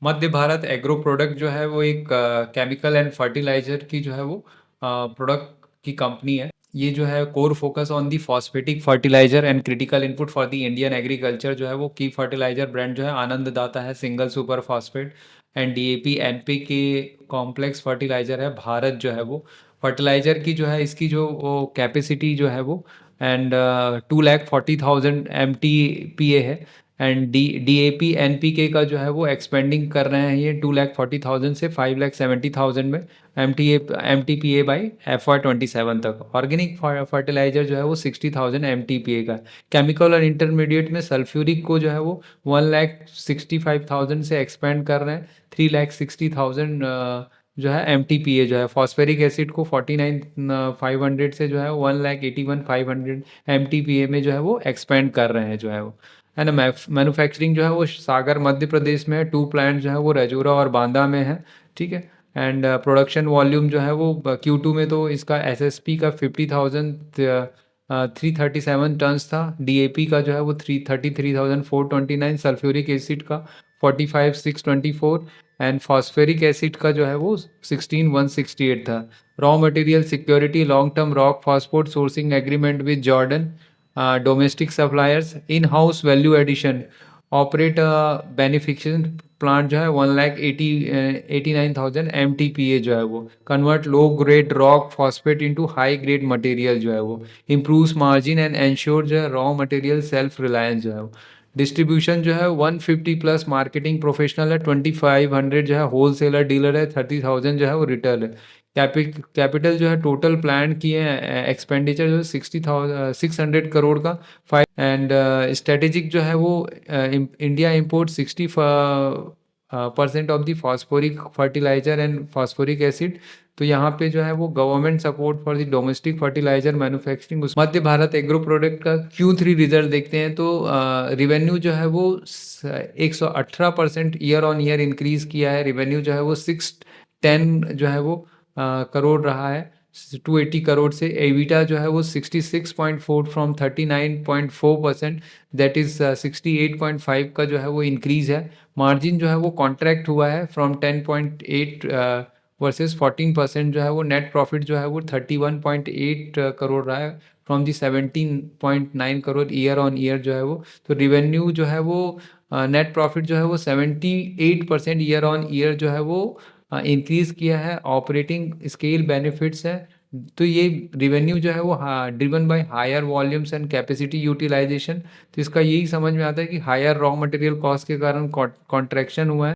मध्य Bharat agro product जो है वो एक केमिकल एंड फर्टिलाइजर की जो है वो प्रोडक्ट की कंपनी है। ये जो है core focus on the phosphatic fertiliser and critical input for the Indian agriculture जो है वो की फर्टिलाइजर ब्रांड जो है आनंददाता है, single super phosphate and DAP NPK complex fertiliser है। भारत जो है वो फर्टिलाइजर की जो है इसकी जो वो कैपेसिटी जो है वो एंड 2,40,000 MTPA है। एंड डीएपी एनपीके का जो है वो एक्सपेंडिंग कर रहे हैं ये 2,40,000 से 5,70,000 में एमटीपीए बाई FY27 तक। ऑर्गेनिक फर्टिलाइजर जो है वो 60,000 MTPA का है। केमिकल और इंटरमीडिएट में सल्फ्यूरिक को जो है वो 1,65,000 से एक्सपेंड कर रहे हैं 3,60,000 जो है MTPA जो है। फॉस्फेरिक एसिड को 49,500 से जो है 1,81,500 MTPA में जो है वो एक्सपेंड कर रहे हैं जो है वो, है ना। मैन्युफैक्चरिंग जो है वो सागर मध्य प्रदेश में है। 2 प्लांट जो है वो रजौरा और बांदा में है, ठीक है। एंड प्रोडक्शन वॉल्यूम जो है वो Q2 में तो इसका SSP का 337 टन्स था। डीएपी का जो है वो 33,429, सल्फ्यूरिक एसिड का 45,624 एंड फॉस्फेरिक एसिड का जो है वो 16,168 था। Raw material security, long term rock phosphate sourcing agreement with Jordan, domestic suppliers, in house value addition, operate beneficiation plant जो है 1,89,000 MTPA जो है वो, convert low grade rock phosphate into high grade material जो है वो, इम्प्रूव्स मार्जिन एंड एंश्योर जो है रॉ मटेरियल सेल्फ रिलायंस जो है वो। डिस्ट्रीब्यूशन जो है 150 प्लस मार्केटिंग प्रोफेशनल है, 2,500 जो है होलसेलर डीलर है, 30,000 जो है वो रिटेल है। कैपिटल जो है टोटल प्लान किए हैं एक्सपेंडिचर जो है 600 करोड़ का। एंड स्ट्रेटेजिक जो है वो India import 60% of the phosphoric fertiliser and phosphoric acid. तो यहाँ पे जो है वो government support for the domestic fertiliser manufacturing. Madhya Bharat agro product का Q3 रिजल्ट देखते हैं तो रिवेन्यू जो है वो 118% ईयर ऑन ईयर इंक्रीज किया है। रिवेन्यू जो है वो 610 जो है वो करोड़ रहा है 280 करोड़ से। एविटा जो है वो 66.4 फ्रॉम 39.4%, दैट इज 68.5 का जो है वो इंक्रीज है। मार्जिन जो है वो कॉन्ट्रैक्ट हुआ है फ्रॉम 10.8 वर्सेस 14% जो है वो। नेट प्रॉफिट जो है वो 31.8 करोड़ रहा है from the 17.9 crore year on year जो है वो। तो रिवेन्यू जो है वो नेट प्रॉफिट जो है वो 78% ईयर ऑन ईयर जो है वो इंक्रीज किया है। ऑपरेटिंग स्केल बेनिफिट्स है। तो ये रिवेन्यू जो है वो driven by higher volumes and capacity utilisation. तो इसका यही समझ में आता है कि हायर रॉ मटेरियल कॉस्ट के कारण कॉन्ट्रैक्शन हुआ है।